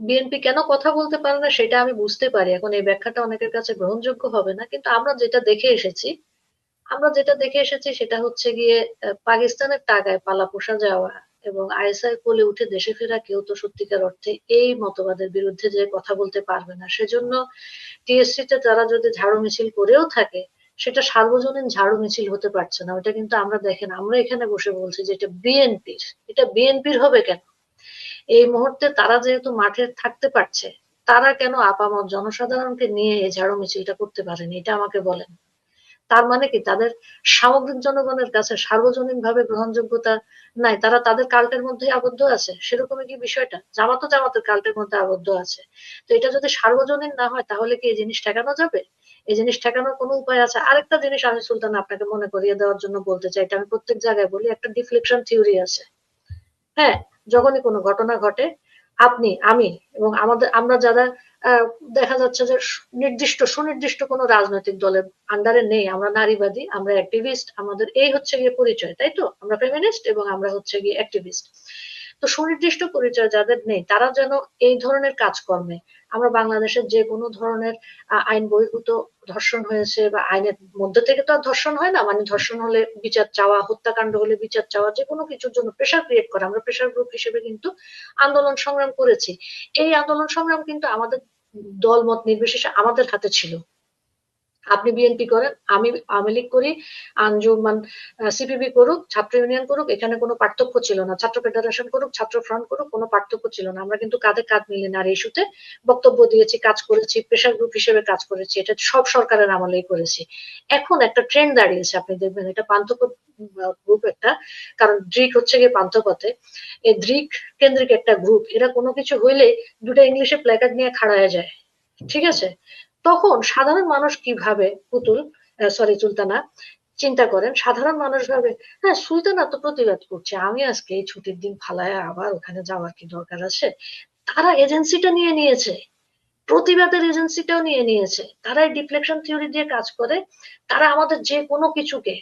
BNP কেন কথা বলতে পারে না সেটা আমি বুঝতে পারি, এখন এই ব্যাখ্যাটা অনেকের কাছে গ্রহণযোগ্য হবে না, কিন্তু আমরা যেটা দেখে এসেছি সেটা হচ্ছে গিয়ে পাকিস্তানের টাকায় পালা পোষা যাওয়া এবং আইএসআই কোলে উঠে দেশে ফেরা কেউ তো সত্যিকার অর্থে এই মতবাদের বিরুদ্ধে যে কথা বলতে পারবে না। সেজন্য টিএসসি তে তারা যদি ঝাড়ু মিছিল করেও থাকে, সেটা সার্বজনীন ঝাড়ু মিছিল হতে পারছে না। ওটা কিন্তু আমরা দেখেন, আমরা এখানে বসে বলছি যে এটা বিএনপির হবে কেন? এই মুহূর্তে তারা যেহেতু মাঠে থাকতে পারছে, তারা কেন আপামর জনসাধারণকে নিয়ে এই ঝাড়ু মিছিলটা করতে পারেনি, এটা আমাকে বলেন। তার মানে কি তাদের সামগ্রিক জনগণের কাছে সার্বজনীন ভাবে গ্রহণযোগ্যতা নাই? তারা তাদের কাল্টের মধ্যে আবদ্ধ আছে? সেরকমই কি বিষয়টা? জামাতও জামাতের কাল্টের মধ্যে আবদ্ধ আছে। তো এটা যদি সার্বজনীন না হয় তাহলে কি এই জিনিস ঠেকানো যাবে? এই জিনিস ঠেকানোর কোনো উপায় আছে? আরেকটা জিনিস আমি সুলতান আপনাকে মনে করিয়ে দেওয়ার জন্য বলতে চাই, এটা আমি প্রত্যেক জায়গায় বলি, একটা ডিফ্লেকশন থিওরি আছে। হ্যাঁ, যখনই কোনো ঘটনা ঘটে, আপনি, আমি এবং আমরা যারা আহ, দেখা যাচ্ছে যে সুনির্দিষ্ট কোনো রাজনৈতিক দলের আন্ডারে নেই, আমরা নারীবাদী, আমরা অ্যাক্টিভিস্ট, আমাদের এই হচ্ছে গিয়ে পরিচয়, তাই তো? আমরা ফেমিনিস্ট এবং আমরা হচ্ছে গিয়ে অ্যাক্টিভিস্ট। তো সুনির্দিষ্ট পরিচয় যাদের নেই তারা যেন এই ধরনের কাজকর্মে, আমরা বাংলাদেশের যে কোনো ধরনের আইন বহির্ভূত ধর্ষণ হয়েছে বা আইনের মধ্যে থেকে তো আর ধর্ষণ হয় না, মানে ধর্ষণ হলে বিচার চাওয়া, হত্যাকাণ্ড হলে বিচার চাওয়া, যে কোনো কিছুর জন্য প্রেশার ক্রিয়েট করা, আমরা প্রেশার গ্রুপ হিসেবে কিন্তু আন্দোলন সংগ্রাম করেছি। এই আন্দোলন সংগ্রাম কিন্তু আমাদের দল মত নির্বিশেষে আমাদের হাতে ছিল। আপনি বিএনপি করেন, আমি আওয়ামী লীগ করি, আঞ্জুমান সিপিবি করুক, ছাত্র ইউনিয়ন করুক, এখানে কোনো পার্থক্য ছিল না। ছাত্র ফেডারেশন করুক, ছাত্র ফ্রন্ট করুক, কোনো পার্থক্য ছিল না। আমরা কিন্তু কাঁধে কাঁধ মিলিয়ে নারী ইস্যুতে বক্তব্য দিয়েছি, কাজ করেছি, প্রেশার গ্রুপ হিসেবে কাজ করেছি। এটা সব সরকারের আমলেই করেছি। এখন একটা ট্রেন্ড দাঁড়িয়েছে, আপনি দেখবেন এটা পান্থ গ্রুপ একটা, কারণ ড্রিক হচ্ছে গিয়ে পান্থপথে, এই ড্রিক কেন্দ্রিক একটা গ্রুপ, এরা কোনো কিছু হইলে দুটো ইংলিশে প্ল্যাকার্ড নিয়ে খাড়া হয়ে যায়। ঠিক আছে? তখন সাধারণ মানুষ কি ভাবে, সুলতানা, চিন্তা করেন, সাধারণ মানুষ ভাবে, হ্যাঁ সুলতানা তো প্রতিবাদ করছে, আমি আজকে এই ছুটির দিন ফালায় আবার ওখানে যাওয়ার কি দরকার আছে? তারা এজেন্সিটা নিয়ে নিয়েছে, প্রতিবাদের এজেন্সিটাও নিয়ে নিয়েছে। তারা এই ডিফ্লেকশন থিওরি দিয়ে কাজ করে। তারা আমাদের যে কোনো কিছুকে,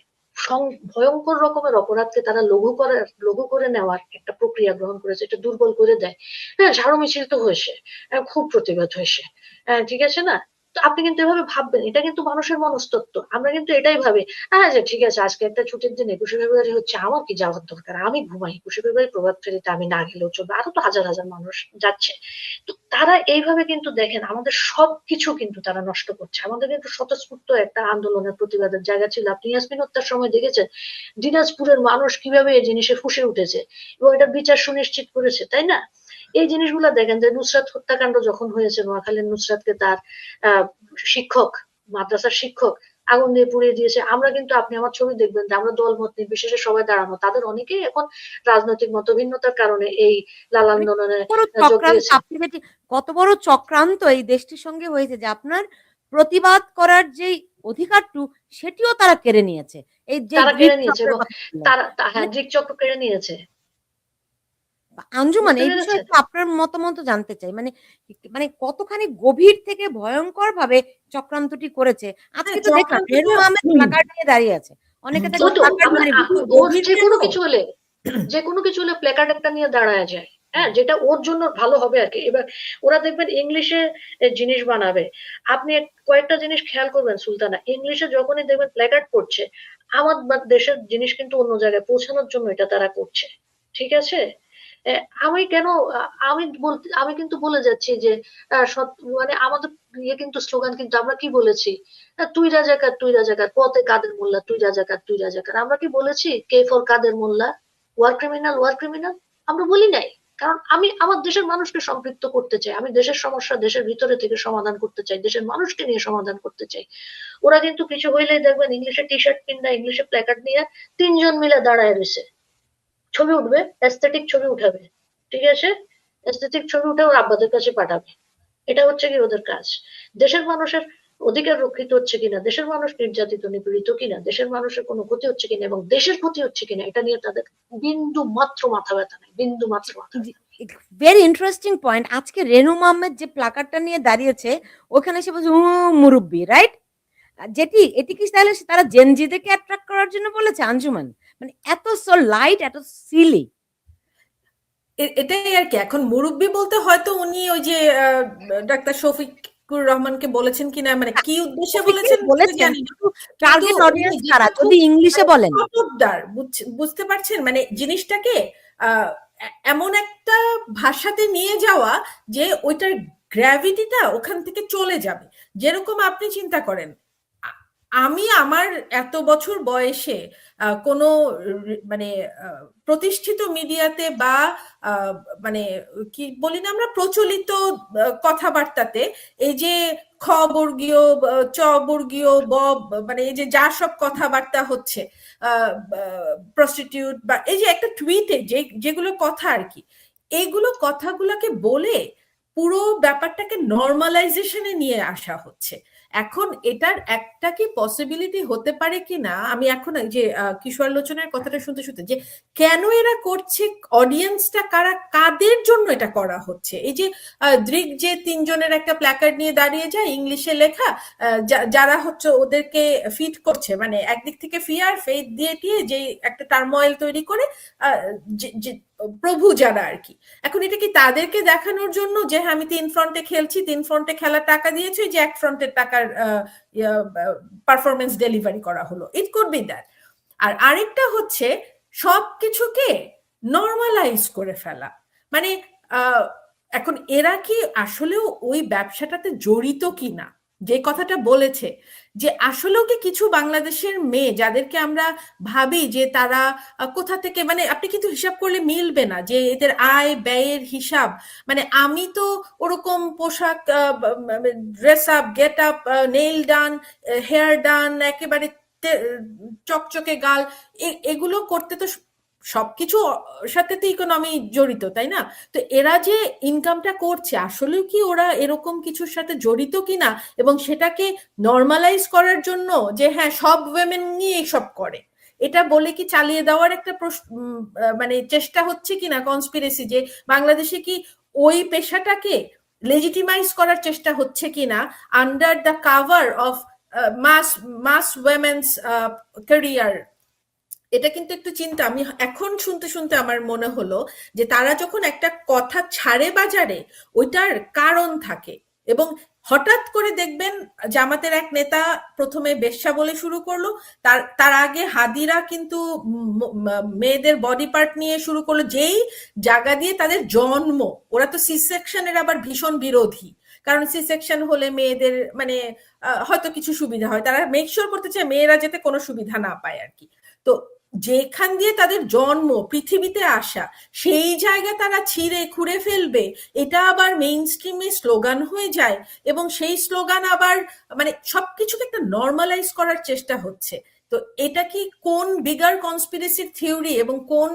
ভয়ঙ্কর রকমের অপরাধকে তারা লঘু করে নেওয়ার একটা প্রক্রিয়া গ্রহণ করেছে, এটা দুর্বল করে দেয়। হ্যাঁ, ঝাড়ু মিছিল তো হয়েছে, খুব প্রতিবাদ হয়েছে, ঠিক আছে না? তো আপনি কিন্তু এভাবে ভাববেন, এটা কিন্তু মানুষের মনস্তত্ত্ব। আমরা কিন্তু এটাই ভাবি, হ্যাঁ যে ঠিক আছে আজকে একটা ছুটির দিন 21শে ফেব্রুয়ারি হচ্ছে, আমার কি যাওয়ার দরকার, আমি ঘুমাই, 21শে ফেব্রুয়ারি প্রভাত ফেরিতে আমি না গেলেও চলবে, আরো তো হাজার হাজার মানুষ যাচ্ছে। তো তারা এইভাবে কিন্তু দেখেন আমাদের সবকিছু কিন্তু তারা নষ্ট করছে। আমাদের কিন্তু স্বতঃস্ফূর্ত একটা আন্দোলনের প্রতিবাদের জায়গা ছিল। আপনি ইয়াসমিন হত্যার সময় দেখেছেন দিনাজপুরের মানুষ কিভাবে এই জিনিসে ফুঁসে উঠেছে এবং এটা বিচার সুনিশ্চিত করেছে, তাই না? এই জিনিসগুলো দেখেন যে নুসরাত হত্যাকাণ্ড যখন হয়েছে, নোয়াখালীর নুসরাতকে তার আহ শিক্ষক, মাদ্রাসার শিক্ষক আগুন দিয়ে পুড়িয়ে দিয়েছে। আমরা কিন্তু, আপনি আমার ছবি দেখবেন যে আমরা দল মত নির্বিশেষে সবাই দাঁড়ানো, তাদের অনেকেই এখন রাজনৈতিক মতভিন্নতার কারণে এই লাল মানে আন্দোলনে বড় যোগ চক্রান্ত, দিয়েছে। আপনি যেটি, কত বড় চক্রান্ত এই দেশটির সঙ্গে হয়েছে যে আপনার প্রতিবাদ করার যে অধিকারটু সেটিও তারা কেড়ে নিয়েছে। এই যে তারা গ্রিক কেড়ে নিয়েছে চক্রের এবং কথা বললেন, হ্যাঁ, মানে দৃকচক্র কেড়ে নিয়েছে। আঞ্জুমান বুঝতে এই বিষয়ে পেরেছেন? একটু আপনার মতামত জানতে চাই। মানে মানে কতখানি গভীর থেকে ভয়ঙ্কর ভাবে চক্রান্তটি করেছে। হ্যাঁ, আজকে তো দেখলাম রেনু চক্রান্তটা আহমেদ প্লাকার্ড নিয়ে দাঁড়িয়ে আছে, অনেকে ওই দেখলাম তো প্লাকার্ড আমরা মানে ওর গভীর যে কেন। কোনো কিছু হলে, প্ল্যাকার্ড একটা নিয়ে দাঁড়ায় যায়। হ্যাঁ, যেটা ওর জন্য ভালো হবে আর কি। এবার ওরা দেখবেন ইংলিশে জিনিস বানাবে। আপনি কয়েকটা জিনিস খেয়াল করবেন সুলতানা, ইংলিশে যখনই দেখবেন প্ল্যাকার্ড করছে, আমার দেশের জিনিস কিন্তু অন্য জায়গায় পৌঁছানোর জন্য এটা তারা করছে। ঠিক আছে? আমি কেন, আমি কিন্তু বলে যাচ্ছি যে মানে আমাদের ইয়ে কিন্তু স্লোগান কিন্তু আমরা কি বলেছি, তুই রাজাকার তুই রাজাকার, পথে কাদের মোল্লা, তুই রাজাকার তুই রাজাকার, আমরা কি বলেছি K for Kader Mollah, war criminal war criminal? আমরা বলি নাই। কারণ আমি আমার দেশের মানুষকে সম্পৃক্ত করতে চাই, আমি দেশের সমস্যা দেশের ভিতরে থেকে সমাধান করতে চাই, দেশের মানুষকে নিয়ে সমাধান করতে চাই। ওরা কিন্তু কিছু হইলেই দেখবেন ইংলিশে টি শার্ট কিনা ইংলিশে প্ল্যাকার্ড নিয়ে তিনজন মিলে দাঁড়ায় রয়েছে, ছবি উঠবে, অ্যাস্থেটিক ছবি উঠাবে। ঠিক আছে? অ্যাস্থেটিক ছবি উঠে ওর আব্বাদের কাছে পাঠাবে। এটা হচ্ছে কি ওদের কাজ। দেশের মানুষের অধিকার রক্ষিত হচ্ছে কিনা, দেশের মানুষ নির্যাতিত নিপীড়িত কিনা, দেশের মানুষের কোনো ক্ষতি হচ্ছে কিনা এবং দেশের ক্ষতি হচ্ছে কিনা, এটা নিয়ে তাদের বিন্দু মাত্র মাথা ব্যথা নেই, বিন্দু মাত্র মাথা ব্যথা নেই। Very interesting point. আজকে রেনু আহমেদ যে প্লাকার্ডটা নিয়ে দাঁড়িয়েছে ওখানে সে বলছে মুরব্বী, রাইট? যেটি এটি কি তাহলে তারা জেনজিদেরকে অ্যাট্রাক্ট করার জন্য বলেছে আঞ্জুমান? মানে এত সো লাইট, এত সিলি। এটাই আর কি। এখন মুরব্বী বলতে হয়তো উনি ওই যে ডাক্তার শফিকুর রহমানকে বলেছেন কিনা, মানে কি উদ্দেশ্যে শফিককে বলেছেন সেটা বলেছেন, জানি না, কিন্তু কিন্তু টার্গেট উনি অডিয়েন্স যেটা কারা? খুব যদি ইংলিশে মানে বলেন। চমকদার, বুঝতে পারছেন মানে জিনিসটাকে এমন একটা ভাষাতে নিয়ে যাওয়া যে ওইটার গ্র্যাভিটিটা ওখান থেকে চলে যাবে। যেরকম আপনি চিন্তা করেন, আ- আমি আমার এত বছর বয়সে কোনো মানে প্রতিষ্ঠিত মিডিয়াতে বা আহ, মানে কি বলি না আমরা, প্রচলিত কথাবার্তাতে এই যে খ বর্গীয় চ বর্গীয় ব, মানে এই যে যা সব কথাবার্তা হচ্ছে, প্রস্টিটিউট বা এই যে একটা টুইটে যেগুলো কথা আর কি, এইগুলো কথাগুলোকে বলে পুরো ব্যাপারটাকে নর্মালাইজেশনে নিয়ে আসা হচ্ছে। এখন এটার একটা কি পসিবিলিটি হতে পারে কি না, আমি এখন এই যে কিশোর লোচনের কথাটা শুনতে শুনতে, যে কেন এরা করছে, অডিয়েন্সটা কারা, কাদের জন্য এটা করা হচ্ছে। এই যে দৃক যে তিনজনের একটা প্ল্যাকার্ড নিয়ে দাঁড়িয়ে যায় ইংলিশে লেখা, যারা হচ্ছে ওদেরকে ফিট করছে, মানে একদিক থেকে ফিয়ার ফেথ দিয়ে টিয়ে যে একটা টার্মোয়েল তৈরি করে, আহ, যে প্রভু যারা আর কি, এখন এটা কি তাদেরকে দেখানোর জন্য যে হ্যাঁ আমি তিন ফ্রন্টে খেলছি, তিন ফ্রন্টে খেলার টাকা দিয়েছি, যে এক ফ্রন্টের টাকার পারফরমেন্স ডেলিভারি করা হলো, ইট কুড বি দ্যাট। আর আরেকটা হচ্ছে সবকিছুকে নর্মালাইজ করে ফেলা, মানে আহ, এখন এরা কি আসলেও ওই ব্যবসাটাতে জড়িত কিনা, যে কথাটা বলেছে, যে আসলেও কি কিছু বাংলাদেশের মেয়ে যাদেরকে আমরা ভাবি যে তারা কোথা থেকে, মানে আপনি কিন্তু হিসাব করলে মিলবে না যে এদের আয় ব্যয়ের হিসাব, মানে আমি তো ওরকম পোশাক, dress up, get up, nail done, hair done, একেবারে চকচকে গাল, এগুলো করতে তো সবকিছু সাথে তো ইকোনমি জড়িত, তাই না? তো এরা যে ইনকামটা করছে আসলেও কি ওরা এরকম কিছুর সাথে জড়িত কিনা, এবং সেটাকে নর্মালাইজ করার জন্য যে হ্যাঁ সব ওয়েমেন নিয়ে এইসব করে, এটা বলে কি চালিয়ে দেওয়ার একটা মানে চেষ্টা হচ্ছে কিনা কনস্পিরেসি, যে বাংলাদেশে কি ওই পেশাটাকে লেজিটিমাইজ করার চেষ্টা হচ্ছে কিনা under the cover of mass mass women's career. এটা কিন্তু একটু চিন্তা, আমি এখন শুনতে শুনতে আমার মনে হলো যে তারা যখন একটা কথা ছাড়ে বাজারে, ওইটার কারণ থাকে। এবং হঠাৎ করে দেখবেন জামাতের এক নেতা প্রথমে বেশ্যা বলে শুরু করলো, তার তার আগে হাদিরা কিন্তু মেয়েদের বডি পার্ট নিয়ে শুরু করলো, যেই জায়গা দিয়ে তাদের জন্ম। ওরা তো সি সেকশনের আবার ভীষণ বিরোধী, কারণ সি সেকশন হলে মেয়েদের মানে হয়তো কিছু সুবিধা হয়, তারা মেক শিওর করতে চায় মেয়েরা যাতে কোনো সুবিধা না পায় আর কি। তো যেখান দিয়ে তাদের জন্ম, পৃথিবীতে আসা, সেই জায়গা তারা ছিঁড়ে খুঁড়ে ফেলবে, এটা আবার মেইন স্ট্রিমে স্লোগান হয়ে যায়, এবং সেই স্লোগান আবার মানে সবকিছুকে একটা নর্মালাইজ করার চেষ্টা হচ্ছে। তো এটা কি কোন বিগার কনস্পিরেসির থিওরি, এবং কোন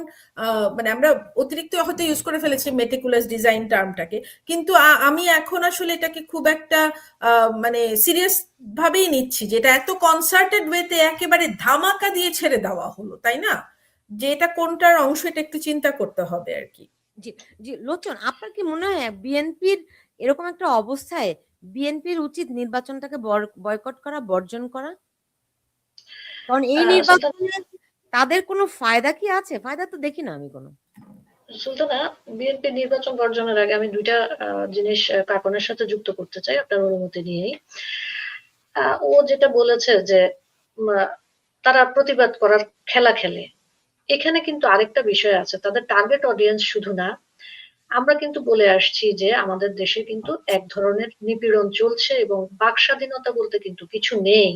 মানে আমরা অতিরিক্ত হয়তো ইউজ করে ফেলেছি মেটিকুলাস ডিজাইন টার্মটাকে, কিন্তু আমি এখন আসলে এটাকে খুব একটা মানে সিরিয়াস ভাবেই নিচ্ছি, যে এটা এত কনসার্টেড ওয়েতে একেবারে ধামাকা দিয়ে ছেড়ে দেওয়া হলো, তাই না? যে এটা কোনটার অংশ, এটা একটু চিন্তা করতে হবে আর কি। জি, জি, লোচন, আপনার কি মনে হয় বিএনপির এরকম একটা অবস্থায় বিএনপির উচিত নির্বাচনটাকে বয়কট করা, বর্জন করা? কারণ এই সুলতানা, নির্বাচনে তাদের কোনো ফায়দা কি আছে? ফায়দা তো দেখি না আমি কোনো। সুলতানা, বিএনপি নির্বাচন বর্জনের আগে আমি দুইটা জিনিস কাকনের সাথে যুক্ত করতে চাই আপনার অনুমতি নিয়েই। ও যেটা বলেছে যে তারা প্রতিবাদ করার খেলা খেলে, এখানে কিন্তু আরেকটা বিষয় আছে, তাদের টার্গেট অডিয়েন্স শুধু না। আমরা কিন্তু বলে আসছি যে আমাদের দেশে কিন্তু এক ধরনের নিপীড়ন চলছে এবং বাক স্বাধীনতা বলতে কিন্তু কিছু নেই।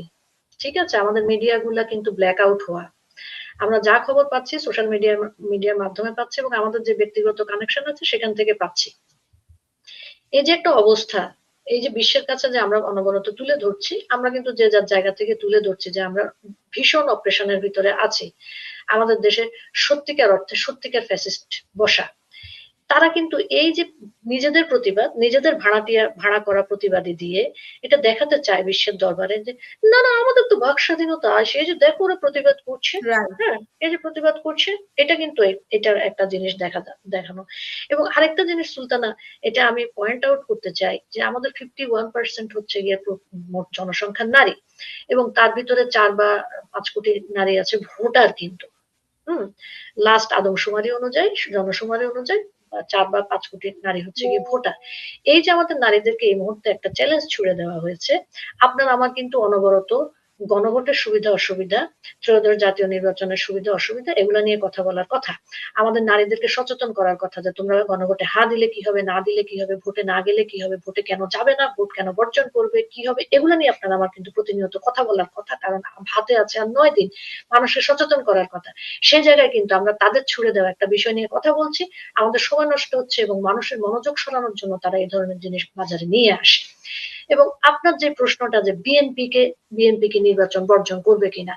ঠিক আছে, আমাদের মিডিয়াগুলা কিন্তু ব্ল্যাক আউট হওয়া। আমরা যা খবর পাচ্ছি সোশ্যাল মিডিয়ার মাধ্যমে পাচ্ছি, এবং আমাদের যে ব্যক্তিগত কানেকশন আছে সেখান থেকে পাচ্ছি। এই যে একটা অবস্থা, এই যে বিশ্বের কাছে যে আমরা অনবরত তুলে ধরছি, আমরা কিন্তু যে যার জায়গা থেকে তুলে ধরছি যে আমরা ভীষণ অপারেশনের ভিতরে আছি। আমাদের দেশে সত্যিকার অর্থে সত্যিকার ফ্যাসিস্ট বসা। তারা কিন্তু এই যে নিজেদের প্রতিবাদ, নিজেদের ভাড়া করা প্রতিবাদী দিয়ে এটা দেখাতে চায় বিশ্বের দরবারে যে না না আমাদের তো বাক স্বাধীনতা আছে, এই যে দেখো ওরা প্রতিবাদ করছে। রাইট। হ্যাঁ, এই যে প্রতিবাদ করছে, এটা কিন্তু এটার একটা জিনিস দেখানো। এবং আরেকটা জিনিস সুলতানা, এটা আমি পয়েন্ট আউট করতে চাই যে আমাদের 51% হচ্ছে গিয়ে মোট জনসংখ্যার নারী, এবং তার ভিতরে 4 বা 5 কোটি নারী আছে ভোটার কিন্তু। হুম, লাস্ট আদমশুমারি অনুযায়ী, জনশুমারি অনুযায়ী 4 বা 5 কোটি নারী হচ্ছে গিয়ে ভোটার। এই যে আমাদের নারীদেরকে এই মুহূর্তে একটা চ্যালেঞ্জ ছুড়ে দেওয়া হয়েছে, আপনার আমার কিন্তু অনবরত গণভোটের সুবিধা অসুবিধা, ত্রয়োদশ জাতীয় নির্বাচনের সুবিধা অসুবিধা এগুলো নিয়ে কথা বলার কথা। আমাদের নারীদেরকে সচেতন করার কথা যে তোমরা গণভোটে হা দিলে কি হবে, না দিলে কি হবে, ভোটে না গেলে কি হবে, ভোটে কেন যাবে না, ভোট কেন বর্জন করবে, কি হবে, এগুলো নিয়ে আপনার আমার কিন্তু প্রতিনিয়ত কথা বলার কথা। কারণ হাতে আছে আর 9 দিন, মানুষের সচেতন করার কথা। সেই জায়গায় কিন্তু আমরা তাদের ছুড়ে দেওয়া একটা বিষয় নিয়ে কথা বলছি, আমাদের সময় নষ্ট হচ্ছে এবং মানুষের মনোযোগ সরানোর জন্য তারা এই ধরনের জিনিস বাজারে নিয়ে আসে। এবং আপনার যে প্রশ্নটা যে বিএনপি কে নির্বাচন বর্জন করবে কিনা,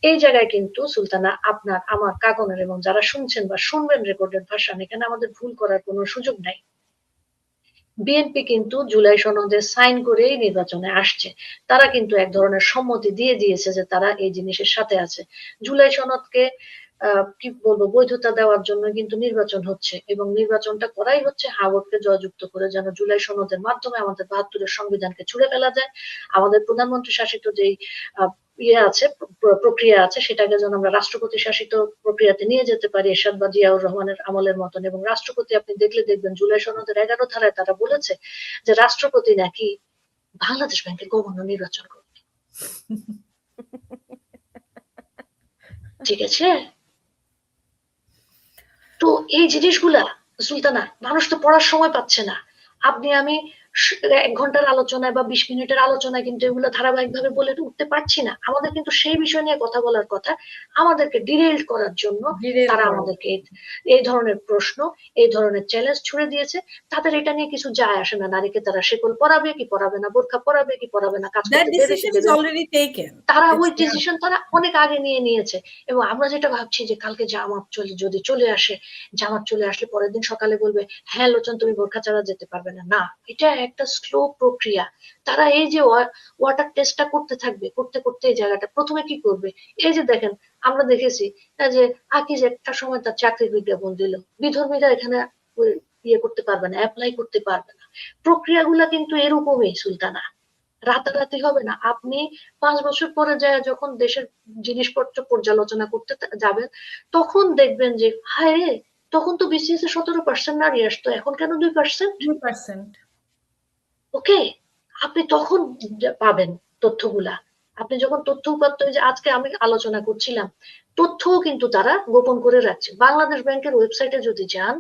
এই জায়গায় কিন্তু সুলতানা আপনার আমার কাগনের এবং যারা শুনছেন বা শুনবেন রেকর্ডেড ভার্সন, এখানে আমাদের ভুল করার কোনো সুযোগ নাই। বিএনপি কিন্তু জুলাই সনদে সাইন করেই নির্বাচনে আসছে, তারা কিন্তু এক ধরনের সম্মতি দিয়ে দিয়েছে যে তারা এই জিনিসের সাথে আছে। জুলাই সনদকে কি বলবো বৈধতা দেওয়ার জন্য কিন্তু নির্বাচন হচ্ছে এবং নির্বাচনটা করাই হচ্ছে হাওয়ার্ডকে জয়যুক্ত করে, যেন জুলাই সনদের মাধ্যমে আমাদের 72-এর সংবিধানকে ছুড়ে ফেলা যায়, আমাদের প্রধানমন্ত্রী শাসিত যেই ইয়ে আছে প্রক্রিয়া আছে সেটাকে যেন আমরা রাষ্ট্রপতি শাসিত প্রক্রিয়াতে নিয়ে যেতে পারি এরশাদ বা জিয়াউর রহমানের আমলের মতন। এবং রাষ্ট্রপতি আপনি দেখলে দেখবেন জুলাই সনদের 11 ধারায় তারা বলেছে যে রাষ্ট্রপতি নাকি বাংলাদেশ ব্যাংকের গভর্নর নির্বাচন করবে। ঠিক আছে, তো এই জিনিসগুলা সুলতানা মানুষ তো পড়ার সময় পাচ্ছে না। আপনি আমি 1 ঘন্টার আলোচনায় বা 20 মিনিটের আলোচনায় কিন্তু এগুলো ধারাবাহিকভাবে বলে উঠতে পারছি না। আমাদের কিন্তু সেই বিষয় নিয়ে কথা বলার কথা। আমাদেরকে ডিরেল করার জন্য তারা আমাদেরকে এই ধরনের প্রশ্ন, এই ধরনের চ্যালেঞ্জ ছুড়ে দিয়েছে। তাদের এটা নিয়ে কিছু যায় আসে না, নারীকে তারা শেকল পরাবে কি পরাবে না, বোরখা পরাবে কি পরাবে না, কাজ করতে দেবে কি দেবে না। তারা ওই ডিসিশন তারা অনেক আগে নিয়ে নিয়েছে। এবং আমরা যেটা ভাবছি যে কালকে জামাত যদি চলে আসে, জামাত চলে আসলে পরের দিন সকালে বলবে হ্যাঁ লোচন তুমি বোরখা ছাড়া যেতে পারবে না। না, এটা একটা স্লো প্রক্রিয়া। তারা এই যে ওয়াটার টেস্টটা করতে থাকবে, করতে করতে এই জায়গাটা প্রথমে কি করবে, এই যে দেখেন আমরা দেখেছি যে আকিজ একটা সময় তার চাকরির বিজ্ঞাপন দিল, বিধর্মীরা এখানে ইয়ে করতে পারবে না, অ্যাপ্লাই করতে পারবে না। প্রক্রিয়াগুলা কিন্তু এরকমই সুলতানা, রাতারাতি হবে না। আপনি 5 বছর পরে যায় যখন দেশের জিনিসপত্র পর্যালোচনা করতে যাবেন তখন দেখবেন যে হায় রে, তখন তো বিসিএস এ 17% নারী আসতো, এখন কেন 2%? ওকে, আপনি তখন পাবেন তথ্যগুলা। আপনি যখন তথ্য উপাত্ত, যে আজকে আমি আলোচনা করছিলাম, তথ্যও কিন্তু তারা গোপন করে রাখছে। বাংলাদেশ ব্যাংকের ওয়েবসাইটে যদি যান,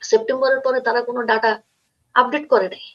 সেপ্টেম্বরের পরে তারা কোনো ডাটা আপডেট করে নাই।